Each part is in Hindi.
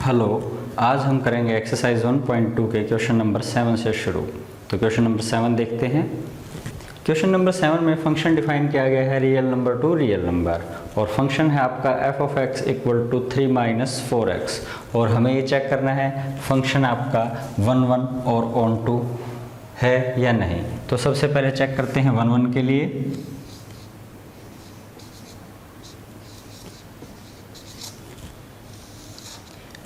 हेलो, आज हम करेंगे एक्सरसाइज 1.2 के क्वेश्चन नंबर 7 से शुरू। तो क्वेश्चन नंबर 7 देखते हैं। क्वेश्चन नंबर 7 में फंक्शन डिफाइन किया गया है real number to real number, और फंक्शन है आपका f of x equal to 3 minus 4x, और हमें ये चेक करना है फंक्शन आपका 1 1 और ऑन टू है या नहीं। तो सबसे पहले चेक करते हैं 1 1 के लिए।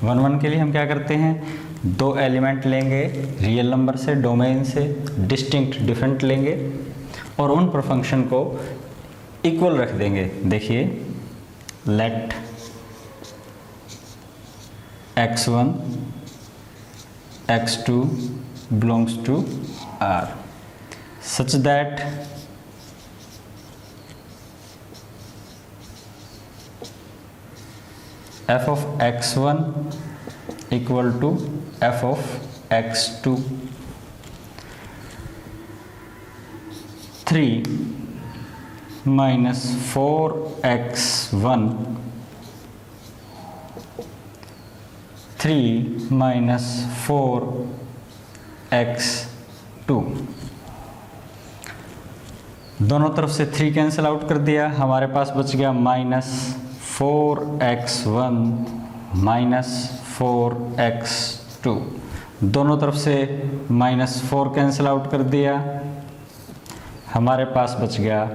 वन वन के लिए हम क्या करते हैं, दो एलिमेंट लेंगे रियल नंबर से, डोमेन से डिस्टिंक्ट डिफरेंट लेंगे और उन पर फंक्शन को इक्वल रख देंगे। देखिए, let x1 x2 belongs to R such that f of x1 equal to f of x2, 3 minus 4x1, 3 minus 4x2, दोनों तरफ से 3 कैंसिल आउट कर दिया, हमारे पास बच गया माइनस 4x1 माइनस 4x2, दोनों तरफ से माइनस 4 कैंसिल आउट कर दिया, हमारे पास बच गया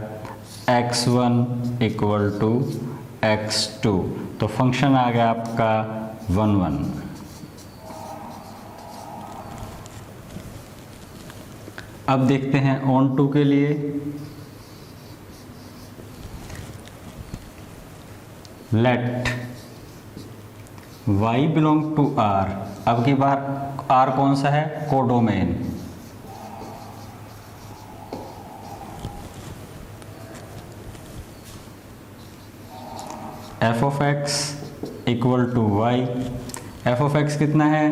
x1 इक्वल टू x2। तो फंक्शन आ गया आपका 1 1। अब देखते हैं ऑन टू के लिए। Let y belong to R। अब की बार R कौन सा है, codomain. f of x equal to y, f of x कितना है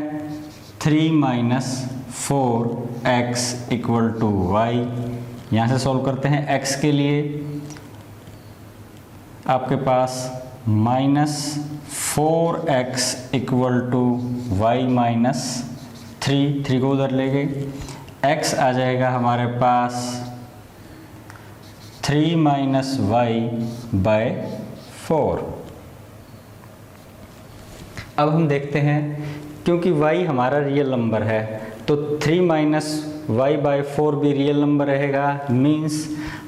3 minus 4x equal to y। यहाँ से सॉल्व करते हैं x के लिए, आपके पास minus 4x equal to Y minus 3 को उधर ले गए, x आ जाएगा हमारे पास 3 माइनस वाई बाय 4। अब हम देखते हैं, क्योंकि y हमारा रियल नंबर है तो 3 माइनस वाई बाय 4 भी रियल नंबर रहेगा। मीन्स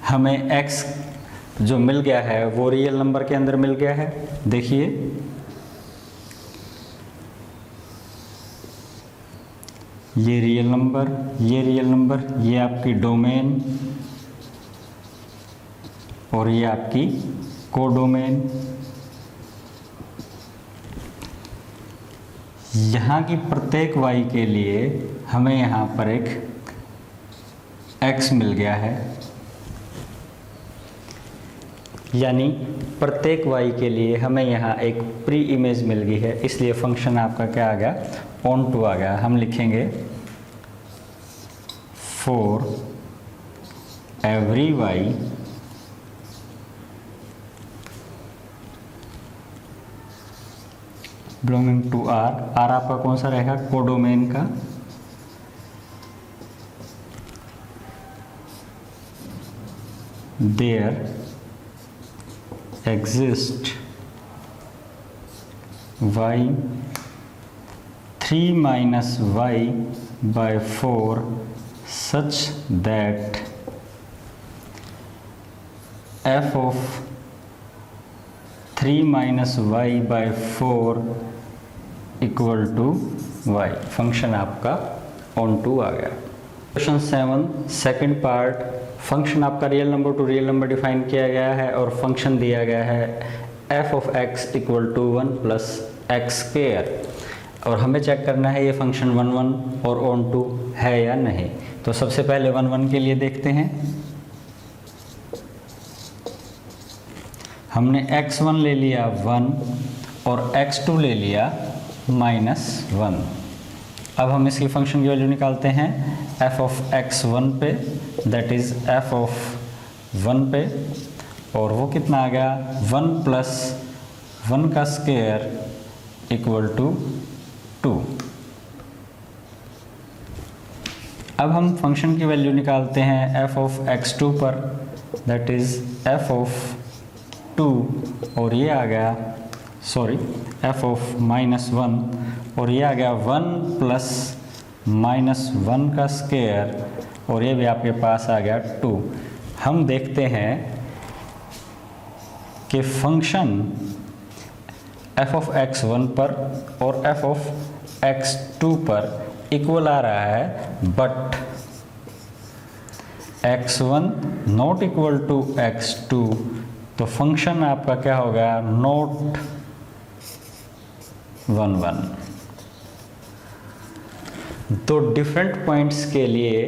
हमें x जो मिल गया है वो रियल नंबर के अंदर मिल गया है। देखिए, ये रियल नंबर, ये रियल नंबर, ये आपकी डोमेन और ये आपकी कोडोमेन। यहाँ की प्रत्येक y के लिए हमें यहाँ पर एक x मिल गया है, यानी प्रत्येक y के लिए हमें यहाँ एक प्री इमेज मिल गई है, इसलिए फंक्शन आपका क्या आ गया, ऑन टू आ गया। हम लिखेंगे for every y belonging to R। R आपका कौन सा रहेगा, कोडोमेन का। There exist y 3 minus y by 4 such that f of 3 minus y by 4 equal to y। Function आपका ऑन टू आ गया। क्वेश्चन 7 सेकंड पार्ट, फंक्शन आपका real number to real number define किया गया है और फंक्शन दिया गया है f of x equal to 1 plus x square, और हमें चेक करना है ये फंक्शन 1 1 और ऑन टू है या नहीं। तो सबसे पहले 1 1 के लिए देखते हैं। हमने x1 ले लिया 1 और x2 ले लिया -1। अब हम इसकी फंक्शन की वैल्यू निकालते हैं f ऑफ x1 पे, दैट इज f ऑफ 1 पे, और वो कितना आ गया 1 प्लस 1 का स्क्वायर इक्वल टू 2। अब हम फंक्शन की वैल्यू निकालते हैं f ऑफ x2 पर, दैट इज f ऑफ 2 और ये आ गया f ऑफ -1 और ये आ गया 1 प्लस -1 का स्क्वायर और ये भी आपके पास आ गया 2। हम देखते हैं कि फंक्शन f ऑफ x1 पर और f ऑफ x2 पर इक्वल आ रहा है, but x1 not equal to x2, तो फंक्शन आपका क्या हो गया, नॉट 1 1। तो डिफरेंट पॉइंट्स के लिए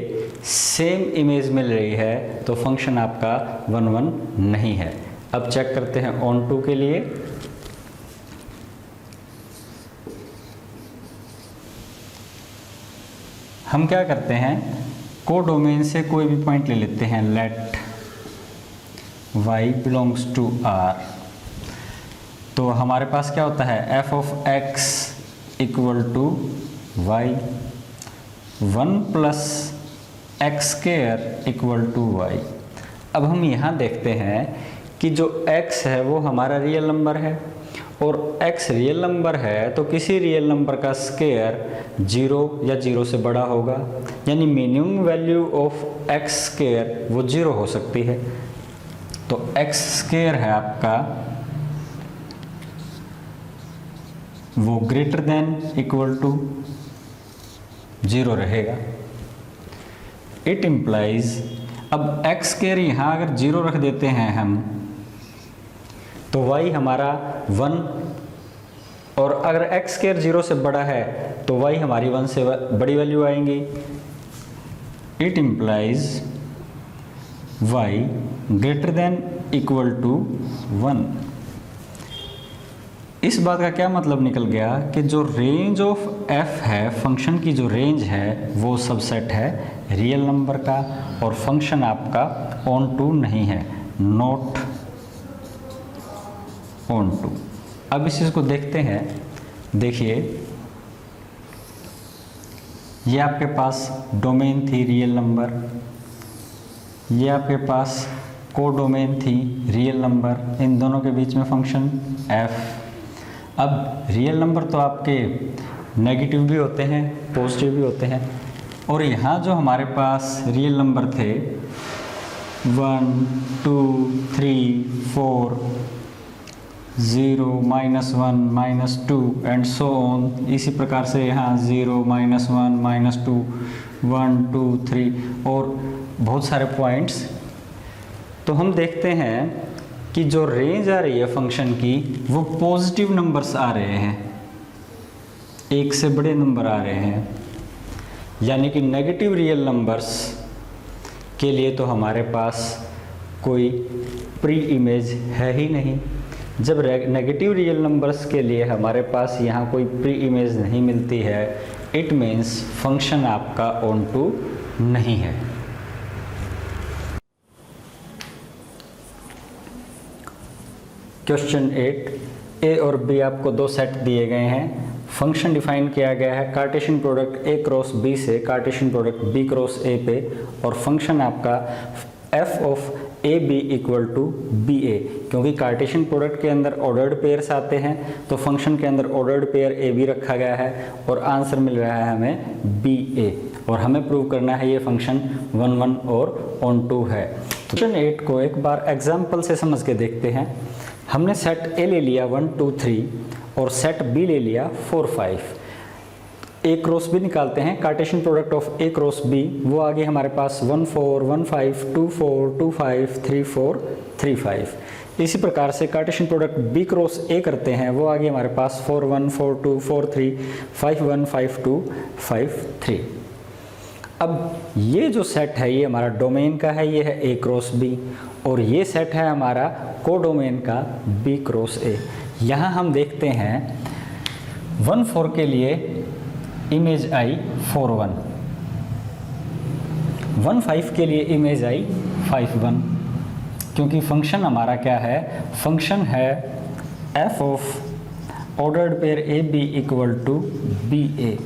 सेम इमेज मिल रही है तो फंक्शन आपका 1 1 नहीं है। अब चेक करते हैं ऑन टू के लिए। हम क्या करते हैं, कोडोमेन से कोई भी पॉइंट ले लेते हैं, let y belongs to r। तो हमारे पास क्या होता है, f of x equal to y, 1 plus x square equal to y। अब हम यहाँ देखते हैं कि जो x है वो हमारा रियल नंबर है और x रियल नंबर है तो किसी रियल नंबर का स्क्वायर 0 या 0 से बड़ा होगा, यानी minimum value of x square वो 0 हो सकती है। तो x स्क्वायर है आपका वो ग्रेटर देन इक्वल टू 0 रहेगा। इट इम्प्लाइज, अब x स्क्वायर यहाँ अगर 0 रख देते हैं हम तो y हमारा 1, और अगर x स्क्वायर 0 से बड़ा है तो y हमारी 1 से बड़ी वैल्यू आएंगी। It implies y greater than equal to 1। इस बात का क्या मतलब निकल गया कि जो रेंज ऑफ f है, फंक्शन की जो रेंज है वो सबसेट है रियल नंबर का, और फंक्शन आपका ऑन टू नहीं है, नॉट ऑन टू। अब इस चीज़ को देखते हैं। देखिए ये आपके पास डोमेन थी रियल नंबर, ये आपके पास कोडोमेन थी रियल नंबर, इन दोनों के बीच में फंक्शन f। अब रियल नंबर तो आपके नेगेटिव भी होते हैं, पॉजिटिव भी होते हैं, और यहाँ जो हमारे पास रियल नंबर थे 1 2 3 4 0 -1 -2 एंड सो ऑन, इसी प्रकार से यहाँ 0 -1 -2 1 2 3 और बहुत सारे पॉइंट्स। तो हम देखते हैं कि जो रेंज आ रही है फंक्शन की वो पॉजिटिव नंबर्स आ रहे हैं, एक से बड़े नंबर आ रहे हैं, यानी कि नेगेटिव रियल नंबर्स के लिए तो हमारे पास कोई प्री इमेज है ही नहीं। जब नेगेटिव रियल नंबर्स के लिए हमारे पास यहाँ कोई प्री इमेज नहीं मिलती है, इट मीन्स फंक्शन आपका ऑन टू नहीं है। क्वेश्चन 8, ए और बी आपको दो सेट दिए गए हैं। फंक्शन डिफाइन किया गया है Cartesian product A cross B से Cartesian product B cross A पे, और फंक्शन आपका F of A B equal to B A. क्योंकि कार्टेशियन प्रोडक्ट के अंदर ऑर्डर्ड पेयर्स आते हैं तो फंक्शन के अंदर ऑर्डर्ड पेयर ए बी रखा गया है और आंसर मिल रहा है हमें बी ए, और हमें प्रूव करना है ये फंक्शन 1 1 और ऑन टू है। तो क्वेश्चन 8 को एक बार एग्जाम्पल से समझ के देखते हैं। हमने सेट ए ले लिया 1 2 3 और सेट बी ले लिया 4 5। ए क्रॉस बी निकालते हैं, Cartesian product of A cross B वो आगे हमारे पास 1 4 1 5 2 4 2 5 3 4 3 5। इसी प्रकार से Cartesian product B cross A करते हैं, वो आगे हमारे पास 4 1 4 2 4 3 5 1 5 2 5 3। अब ये जो सेट है ये हमारा डोमेन का है, ये है ए क्रॉस बी, और ये सेट है हमारा कोडोमेन का बी क्रॉस ए। यहाँ हम देखते हैं 1 4 के लिए इमेज आई 4 1, 1 5 के लिए इमेज आई 5 1, क्योंकि फंक्शन हमारा क्या है, फंक्शन है f of ordered pair A B equal to B A.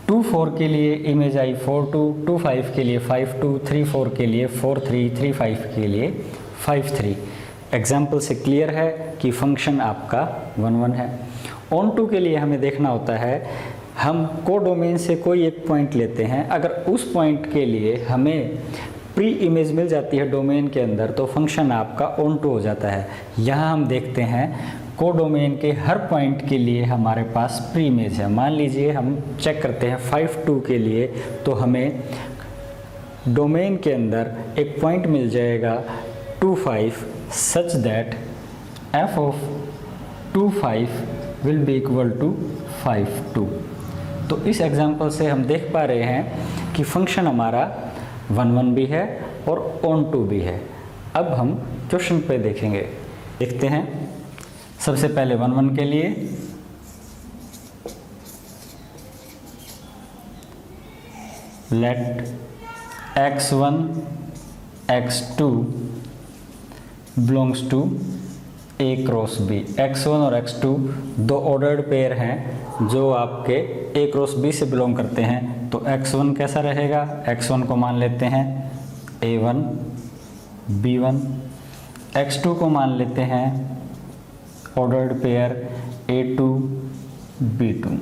2 4 के लिए इमेज आई 4 2, 2 5 के लिए 5 2, 3 4 के लिए 4 3, 3 5 के लिए 5 3। एग्जाम्पल से क्लियर है कि फंक्शन आपका 1 1 है। ऑन टू के लिए हमें देखना होता है, हम को डोमेन से कोई एक पॉइंट लेते हैं, अगर उस पॉइंट के लिए हमें प्री इमेज मिल जाती है डोमेन के अंदर तो फंक्शन आपका ऑन टू हो जाता है। यहाँ हम देखते हैं को डोमेन के हर पॉइंट के लिए हमारे पास प्री इमेज है। मान लीजिए हम चेक करते हैं 5 2 के लिए, तो हमें डोमेन के अंदर एक पॉइंट मिल जाएगा 2 5 such that f of 2 5 will be equal to 5 2। तो इस एग्जाम्पल से हम देख पा रहे हैं कि फंक्शन हमारा 1 1 भी है और ऑन टू भी है। अब हम क्वेश्चन पे देखेंगे, देखते हैं। सबसे पहले 1 1 के लिए let x1 x2 belongs to a cross b। x1 और x2 दो ऑर्डर्ड पेयर हैं जो आपके a क्रॉस b से बिलोंग करते हैं। तो x1 कैसा रहेगा, x1 को मान लेते हैं a1 b1, x2 को मान लेते हैं ordered pair a2 b2।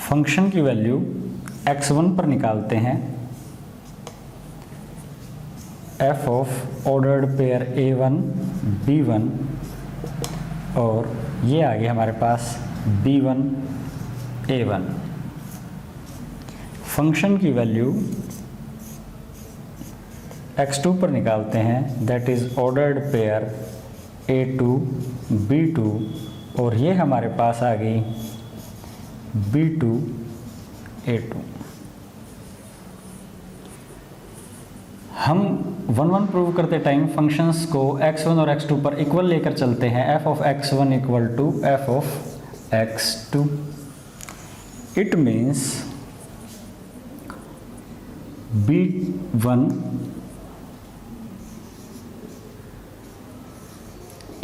Function की वैल्यू x1 पर निकालते हैं f of ordered pair a1 b1 और ये आ गया हमारे पास b1 a1। फंक्शन की वैल्यू x2 पर निकालते हैं, that is ordered pair a2 b2 और ये हमारे पास आ गई b2 a2। हम 1 1 प्रूव करते टाइम फंक्शंस को x1 और x2 पर इक्वल लेकर चलते हैं। f of x1 equal to f of x2। It means b1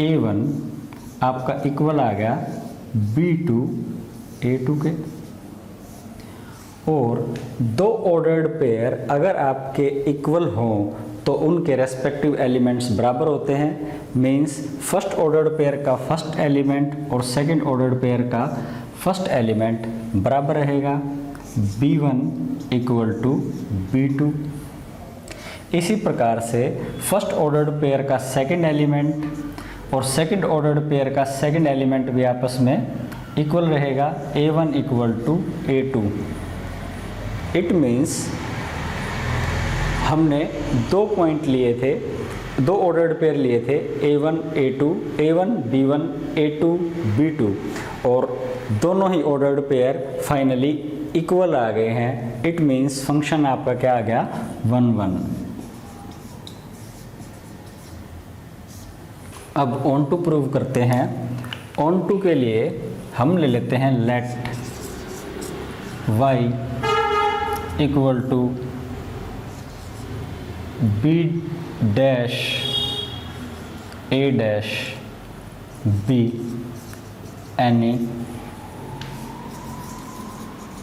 a1 आपका इक्वल आ गया b2 a2 के। और दो ऑर्डर्ड पेयर अगर आपके इक्वल हों तो उनके रेस्पेक्टिव एलिमेंट्स बराबर होते हैं। मींस फर्स्ट ऑर्डर्ड पेयर का फर्स्ट एलिमेंट और सेकंड ऑर्डर्ड पेयर का फर्स्ट एलिमेंट बराबर रहेगा। b1 equal to b2। इसी प्रकार से फर्स्ट ऑर्डर्ड पेयर का सेकंड एलिमेंट और सेकंड ऑर्डर्ड पेयर का सेकंड एलिमेंट भी आपस में इक्वल रहेगा, a1 equal to a2। It means हमने दो पॉइंट लिए थे, दो ऑर्डर्ड पेयर लिए थे a1 a2, a1 b1 a2 b2 और दोनों ही ऑर्डर्ड पेयर फाइनली इक्वल आ गए हैं। इट मीन्स फंक्शन आपका क्या आ गया 1 1। अब ऑन टू प्रूव करते हैं। ऑन टू के लिए हम ले लेते हैं let y equal to b dash a dash b any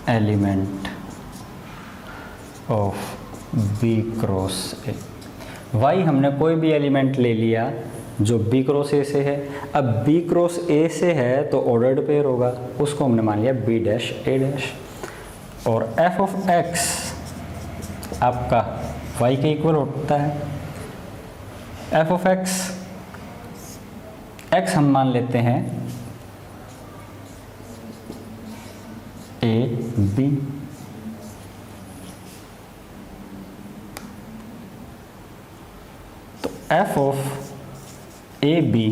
element of b cross a। y हमने कोई भी एलिमेंट ले लिया जो b क्रॉस a से है। अब b क्रॉस a से है तो ऑर्डर्ड पेयर होगा, उसको हमने मान लिया b डैश a डैश। और f ऑफ x आपका y के इक्वल होता है। f ऑफ x हम मान लेते हैं a b। तो f of A B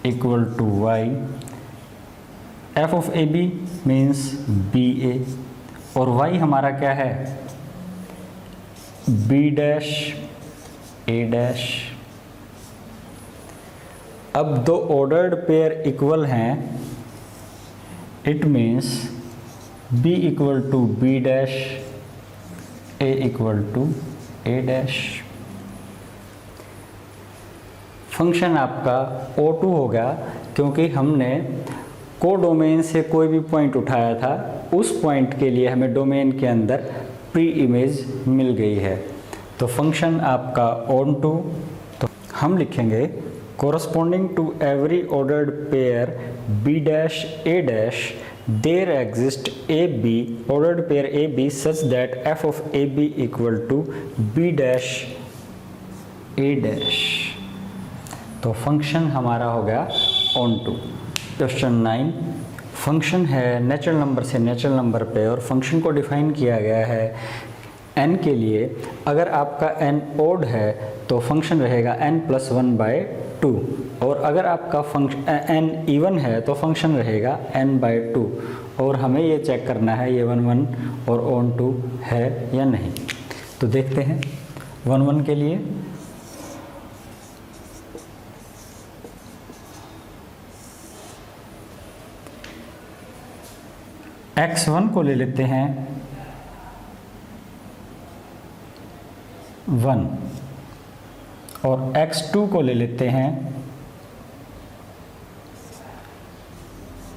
equal to Y. F of A B means B A और वाई हमारा क्या है बी डैश ए डैश। अब दो ऑर्डर्ड पेयर इक्वल हैं, it means B equal to B dash A equal to A dash. Function आपका O2 हो गया, क्योंकि हमने कोडोमेन से कोई भी पॉइंट उठाया था, उस पॉइंट के लिए हमें डोमेन के अंदर प्री इमेज मिल गई है। तो फंक्शन आपका ON2, तो हम लिखेंगे corresponding to every ordered pair B dash A dash there exists AB ordered pair AB such that f of AB equal to B dash A dash। तो फंक्शन हमारा हो गया ON2। क्वेश्चन 9, फंक्शन है नेचुरल नंबर से नेचुरल नंबर पे और फंक्शन को डिफाइन किया गया है n के लिए। अगर आपका n ओड है तो फंक्शन रहेगा n+1/2, और अगर आपका फंक्शन n इवन है तो फंक्शन रहेगा n/2। और हमें ये चेक करना है ये 1 1 और ON2 है या नहीं। तो देखते हैं 1 1 के लिए। x1 को ले लेते हैं 1 और x2 को ले लेते हैं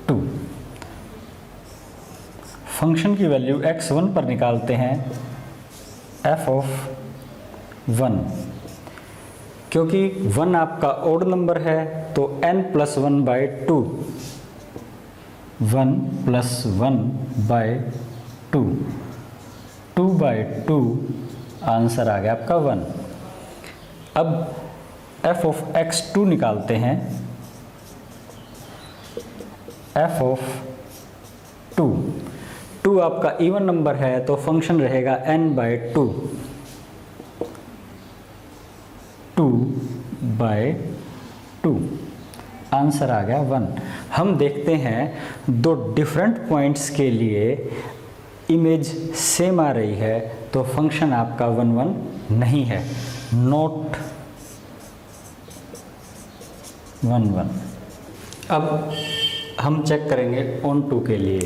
2। फंक्शन की वैल्यू x1 पर निकालते हैं f of 1, क्योंकि 1 आपका ओड नंबर है तो n+1/2, 1+1/2, 2/2 आंसर आ गया आपका 1। अब f of x2 निकालते हैं, f of 2 आपका इवन नंबर है तो फंक्शन रहेगा n/2, 2/2 आंसर आ गया 1। हम देखते हैं दो डिफरेंट पॉइंट्स के लिए इमेज सेम आ रही है तो फंक्शन आपका 1 1 नहीं है, नॉट 1 1। अब हम चेक करेंगे ON2 के लिए।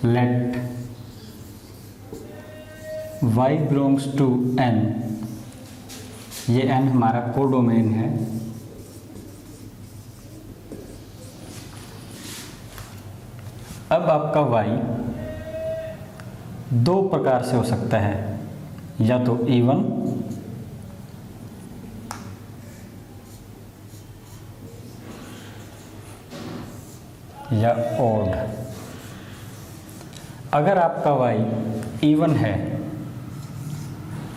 Let y belongs to n, ये n हमारा कोडोमेन है। अब आपका y दो प्रकार से हो सकता है, या तो इवन या ओड। अगर आपका y इवन है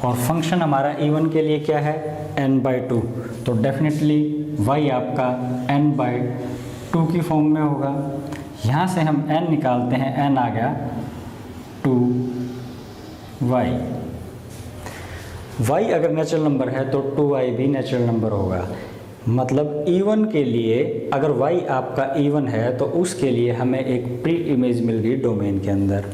और फंक्शन हमारा इवन के लिए क्या है n/2, तो डेफिनेटली y आपका n/2 की फॉर्म में होगा। यहाँ से हम n निकालते हैं, n आ गया 2y। y अगर नेचुरल नंबर है तो 2y भी नेचुरल नंबर होगा। मतलब इवन के लिए अगर y आपका इवन है तो उसके लिए हमें एक प्री इमेज मिल गई डोमेन के अंदर।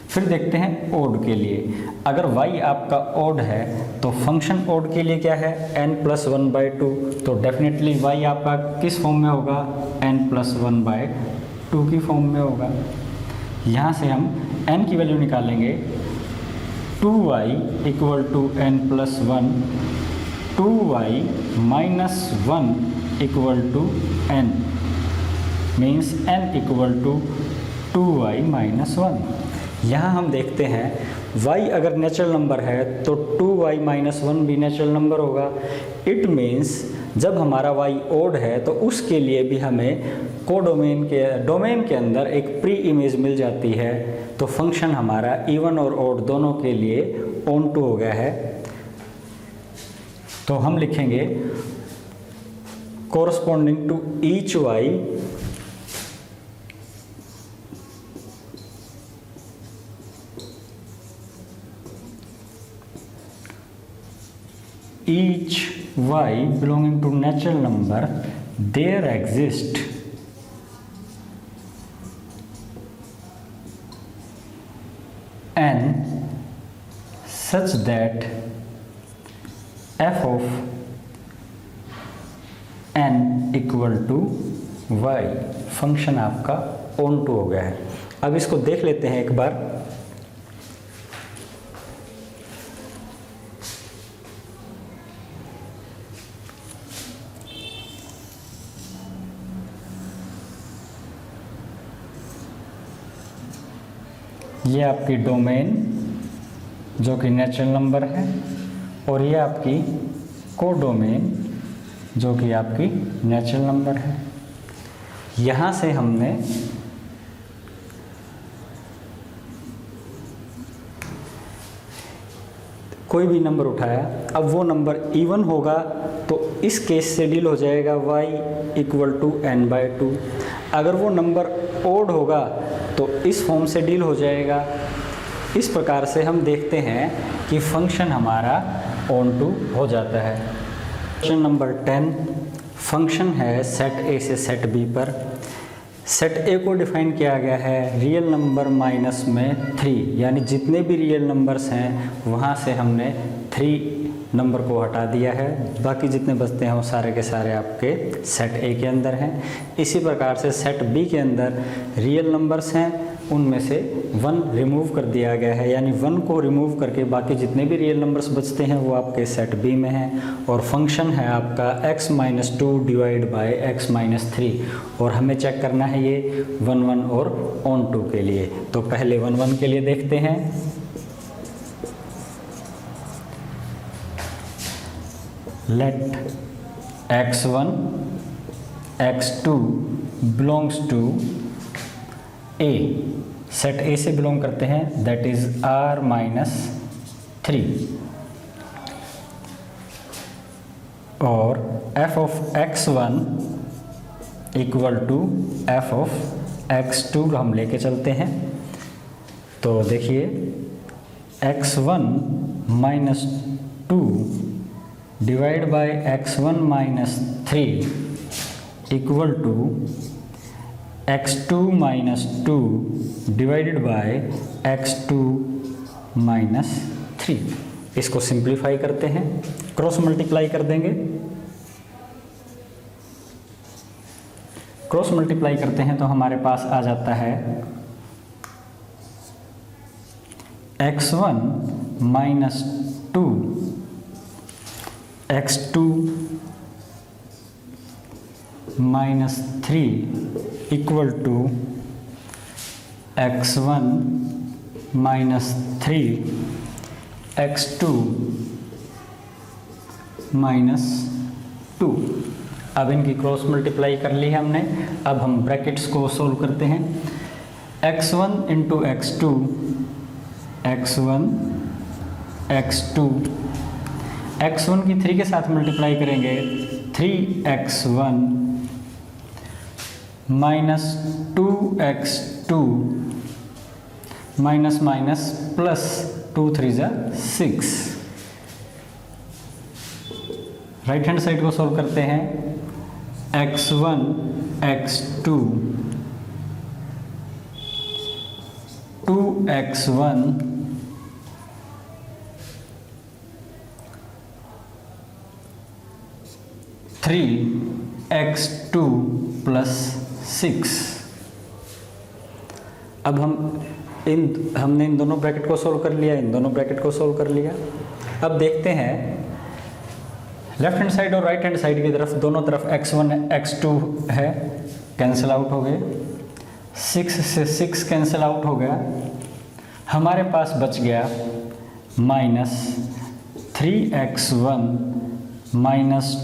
फिर देखते हैं ओड के लिए। अगर y आपका ओड है तो फंक्शन ओड के लिए क्या है n+1/2, तो डेफिनेटली y आपका किस फॉर्म में होगा n+1/2 की फॉर्म में होगा। यहाँ से हम n की वैल्यू निकालेंगे, 2y = n+1, 2y - 1 = n, means n = 2y - 1। यहाँ हम देखते हैं y अगर नेचुरल नंबर है तो 2y - 1 भी नेचुरल नंबर होगा। इट मीन्स जब हमारा y ओड है तो उसके लिए भी हमें कोडोमेन के डोमेन के अंदर एक प्री इमेज मिल जाती है। तो फंक्शन हमारा इवन और ओड दोनों के लिए ON2 हो गया है। तो हम लिखेंगे corresponding to each y each y belonging to natural number there exist n such that f of n = y। Function आपका ON2 हो गया है। अब इसको देख लेते हैं एक बार। ये आपकी डोमेन जो कि नेचुरल नंबर है, और ये आपकी कोडोमेन जो कि आपकी नेचुरल नंबर है। यहाँ से हमने कोई भी नंबर उठाया, अब वो नंबर इवन होगा तो इस केस से डील हो जाएगा y = n/2। अगर वो नंबर ओड होगा तो इस फॉर्म से डील हो जाएगा। इस प्रकार से हम देखते हैं कि फंक्शन हमारा ऑन टू हो जाता है। क्वेश्चन नंबर 10, फंक्शन है सेट ए से सेट बी पर। सेट ए को डिफाइन किया गया है रियल नंबर माइनस में 3, यानी जितने भी रियल नंबर्स हैं वहाँ से हमने 3 नंबर को हटा दिया है, बाकी जितने बचते हैं वो सारे के सारे आपके सेट ए के अंदर हैं। इसी प्रकार से सेट बी के अंदर रियल नंबर्स हैं, उनमें से 1 रिमूव कर दिया गया है, यानी 1 को रिमूव करके बाकी जितने भी रियल नंबर्स बचते हैं वो आपके सेट बी में हैं। और फंक्शन है आपका x - 2 / x - 3, और हमें चेक करना है ये 1 1 और ऑन टू के लिए। तो पहले 1 1 के लिए देखते हैं। Let x1 x2 belongs to a, set A से बिलोंग करते हैं, दैट इज r - 3, और f of x1 = f of x2 हम लेके चलते हैं। तो देखिए x1 - 2 / x1 - 3 = x2 - 2 / x2 - 3। इसको सिंप्लीफाई करते हैं, क्रॉस मल्टीप्लाई कर देंगे। क्रॉस मल्टीप्लाई करते हैं तो हमारे पास आ जाता है x1 - 2 x2 - 3 = x1 - 3 x2 - 2। अब इनकी क्रॉस मल्टीप्लाई कर ली है हमने। अब हम ब्रैकेट्स को सोल्व करते हैं। x1 × x2 x1 x2, x1 की 3 के साथ मल्टीप्लाई करेंगे, 3x1 - 2x2 - +2 3 = 6। Right hand side को सॉल्व करते हैं। x1 x2 2x1 3x2 + 6। अब हमने इन दोनों ब्रैकेट को सोल्व कर लिया, इन दोनों ब्रैकेट को सोल्व कर लिया। अब देखते हैं लेफ्ट हैंड साइड और राइट हैंड साइड की तरफ, दोनों तरफ x1 x2 है, कैंसिल आउट हो गए। 6 से 6 कैंसिल आउट हो गया। हमारे पास बच गया -3x1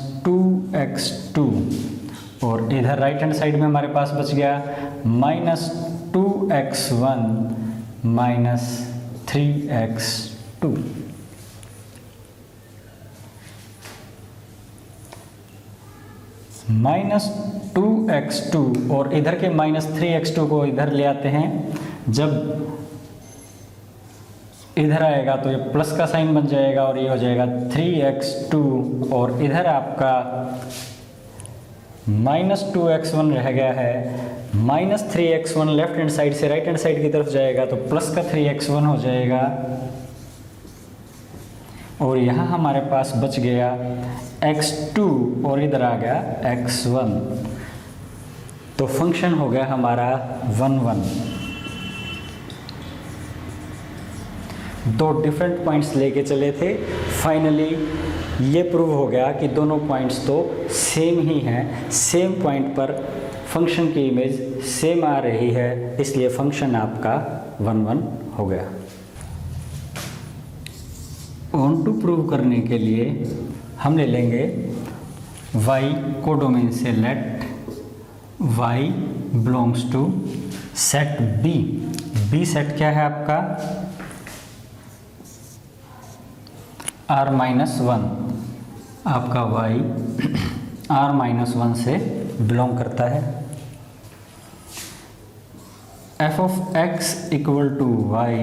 - 2x2, और इधर राइट हैंड साइड में हमारे पास बच गया -2x1 - 3x2। -2x2 और इधर के -3x2 को इधर ले आते हैं। जब इधर आएगा तो ये प्लस का साइन बन जाएगा और ये हो जाएगा 3x2, और इधर आपका -2x1 रह गया है। -3x1 लेफ्ट हैंड साइड से राइट हैंड साइड की तरफ जाएगा तो प्लस का 3x1 हो जाएगा, और यहाँ हमारे पास बच गया x2 और इधर आ गया x1। तो फंक्शन हो गया हमारा 1 1। दो डिफरेंट पॉइंट्स लेके चले थे, फाइनली ये प्रूव हो गया कि दोनों पॉइंट्स तो सेम ही हैं। सेम पॉइंट पर फंक्शन की इमेज सेम आ रही है, इसलिए फंक्शन आपका 1 1 हो गया। ऑन टू प्रूव करने के लिए हम ले लेंगे y को डोमेन से let y belongs to set B। B set क्या है आपका R-1। आपका y R-1 से बिलोंग करता है। f of x equal to y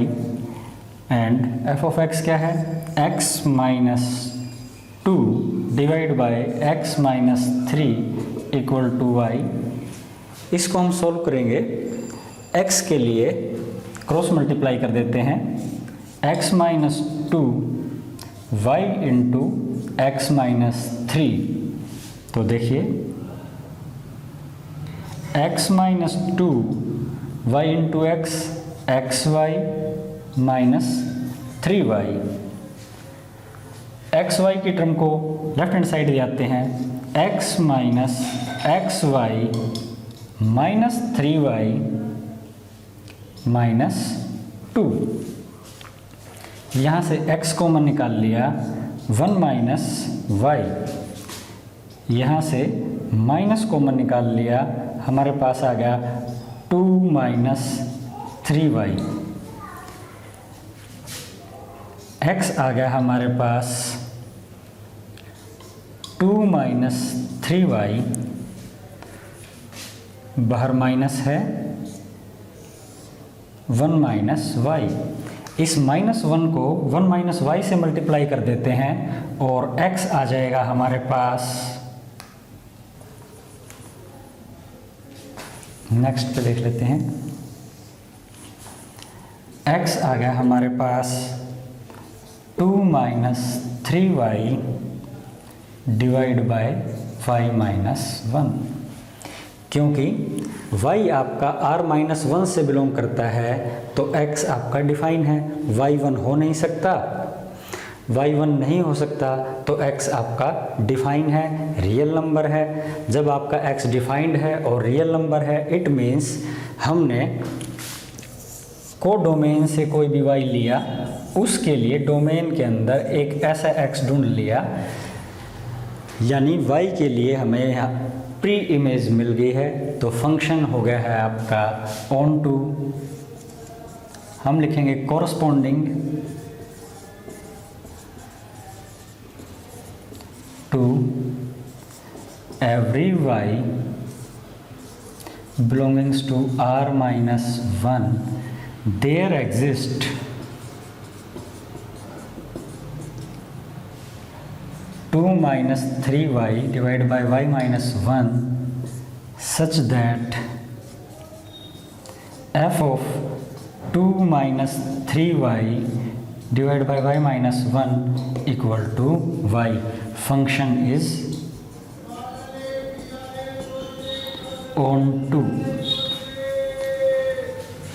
and f of x क्या है x minus 2 divide by x minus 3 equal to y। इसको हम सोल्व करेंगे। x के लिए क्रॉस मल्टीप्लाई कर देते हैं, x minus 2 y into x minus 3। तो देखिए x minus 2 y into x x y minus 3y। X y की टर्म को लेफ्ट हैंड साइड ले आते हैं, x minus x y minus 3y minus 2। यहाँ से x कॉमन निकाल लिया, 1 माइनस वाई। यहाँ से माइनस कॉमन निकाल लिया, हमारे पास आ गया 2 माइनस 3y। x आ गया हमारे पास 2 माइनस 3y, बाहर माइनस है 1 माइनस वाई। इस -1 को 1 माइनस वाई से मल्टीप्लाई कर देते हैं और x आ जाएगा हमारे पास। नेक्स्ट पे देख लेते हैं, x आ गया हमारे पास 2 minus 3y divide by y minus 1। क्योंकि y आपका R-1 से बिलोंग करता है तो x आपका डिफाइन है, y 1 हो नहीं सकता। y 1 नहीं हो सकता तो x आपका डिफाइन है, रियल नंबर है। जब आपका x डिफाइंड है और रियल नंबर है, इट मीन्स हमने को डोमेन से कोई भी y लिया, उसके लिए डोमेन के अंदर एक ऐसा x ढूंढ लिया, यानी y के लिए हमें यहाँ प्री इमेज मिल गई है। तो फंक्शन हो गया है आपका ऑन टू। हम लिखेंगे corresponding to every y belongings to R-1 there exist two minus 3y divide by y minus 1 such that f of 2 minus 3y divide by y minus 1 equal to y। Function is onto.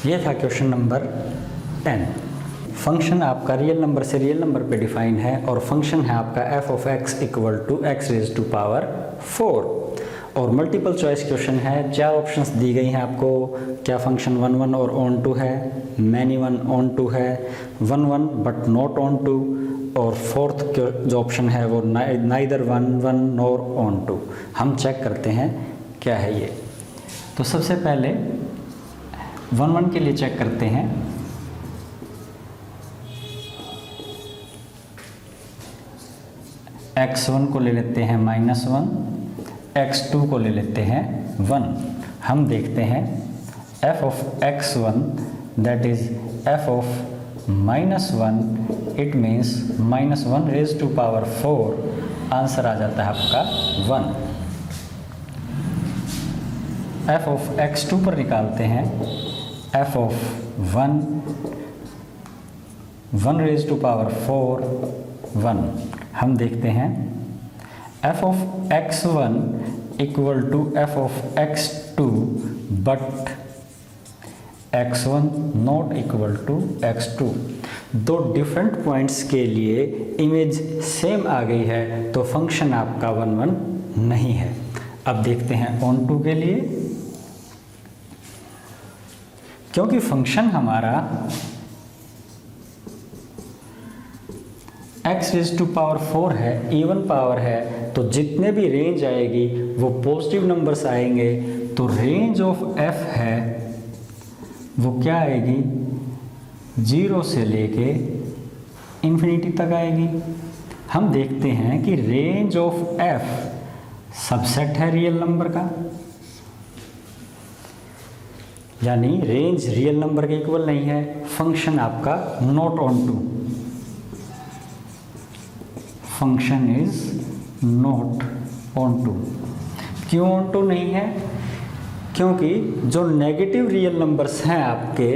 ये था क्वेश्चन नंबर 10। फंक्शन आपका रियल नंबर से रियल नंबर पे डिफाइन है और फंक्शन है आपका f of x equal to x raise to power 4। और मल्टीपल चॉइस क्वेश्चन है, 4 ऑप्शंस दी गई हैं आपको। क्या फंक्शन 1 1 और ऑन टू है, मैनी 1 ऑन टू है, 1 1 बट नॉट ऑन टू, और फोर्थ जो ऑप्शन है वो नाइदर 1 1 नॉर ऑन टू। हम चेक करते हैं क्या है ये। तो सबसे पहले 1 1 के लिए चेक करते हैं। x1 को ले लेते हैं -1, x2 को ले लेते हैं 1। हम देखते हैं f of x1 that is f of -1, it means -1 raise to power 4। Answer आ जाता है आपका 1। f of x2 पर निकालते हैं, f of 1 raise to power 4 1। हम देखते हैं f of x1 equal to f of x2 but x1 not equal to x2। दो डिफरेंट पॉइंट्स के लिए इमेज सेम आ गई है तो फंक्शन आपका 1 1 नहीं है। अब देखते हैं ऑन टू के लिए। क्योंकि फंक्शन हमारा x रेज़ टू पावर 4 है, इवन पावर है, तो जितने भी रेंज आएगी वो पॉजिटिव नंबर्स आएंगे। तो रेंज ऑफ f है वो क्या आएगी, 0 से लेके इन्फिनिटी तक आएगी। हम देखते हैं कि रेंज ऑफ f सबसेट है रियल नंबर का, यानी रेंज रियल नंबर के इक्वल नहीं है। फंक्शन आपका not onto, function is not onto. क्यों ऑन टू नहीं है? क्योंकि जो नेगेटिव रियल नंबर्स हैं आपके,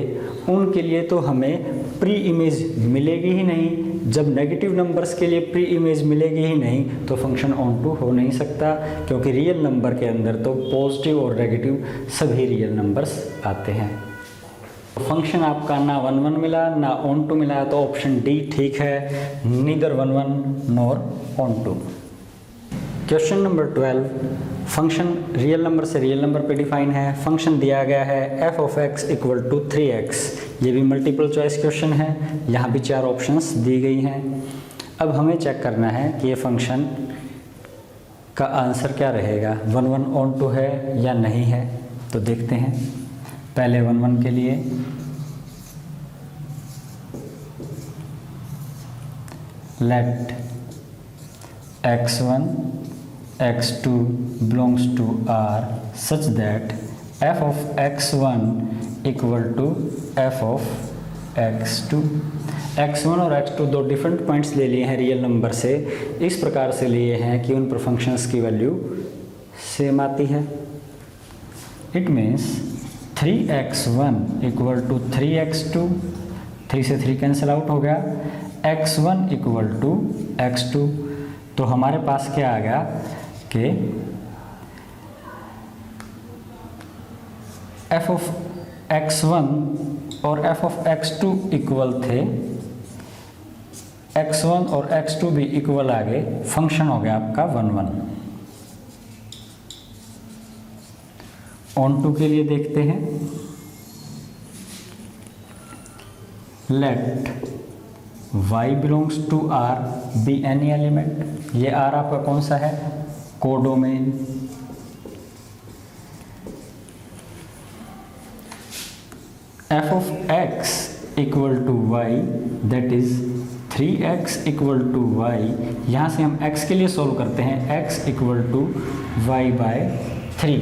उनके लिए तो हमें प्री इमेज मिलेगी ही नहीं। जब नेगेटिव नंबर्स के लिए प्री इमेज मिलेगी ही नहीं तो फंक्शन ऑन टू हो नहीं सकता, क्योंकि रियल नंबर के अंदर तो पॉजिटिव और नेगेटिव सभी रियल नंबर्स आते हैं। फंक्शन आपका ना 1 1 मिला ना ऑन टू मिला, तो ऑप्शन डी ठीक है, neither 1 1 nor onto. Question number 12, function real number से रियल नंबर पे डिफाइन है। फंक्शन दिया गया है f of x equal to 3x। ये भी मल्टीपल चॉइस क्वेश्चन है, यहाँ भी 4 ऑप्शंस दी गई हैं। अब हमें चेक करना है कि ये फंक्शन का आंसर क्या रहेगा, 1 1 ऑन टू है या नहीं है। तो देखते हैं, पहले 1 1 के लिए let x1 x2 belongs to R such that f of x1 equal to f of x2। x1 और x2 दो डिफरेंट पॉइंट्स ले लिए हैं रियल नंबर से, इस प्रकार से लिए हैं कि उन पर फंक्शंस की वैल्यू सेम आती है। It means 3x1 equal to 3x2, 3 से 3 कैंसिल आउट हो गया, x1 इक्वल टू x2। तो हमारे पास क्या आ गया कि f ऑफ x1 और f ऑफ x2 इक्वल थे, x1 और x2 भी इक्वल आ गए, फंक्शन हो गया आपका 1 1। ऑन टू के लिए देखते हैं, let y belongs to R be any element. ये R आपका कौन सा है, codomain. f of x equal to y that is 3x equal to y। यहाँ से हम x के लिए सोल्व करते हैं, x equal to y by 3।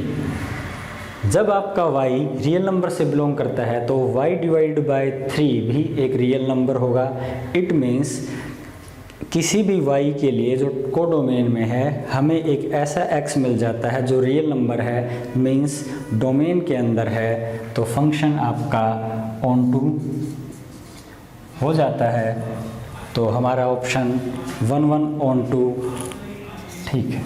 जब आपका y रियल नंबर से बिलोंग करता है तो y डिवाइड बाय 3 भी एक रियल नंबर होगा। इट मीन्स किसी भी y के लिए जो कोडोमेन में है, हमें एक ऐसा x मिल जाता है जो रियल नंबर है, मीन्स डोमेन के अंदर है, तो फंक्शन आपका ऑन टू हो जाता है। तो हमारा ऑप्शन 1 1 ऑन टू ठीक है।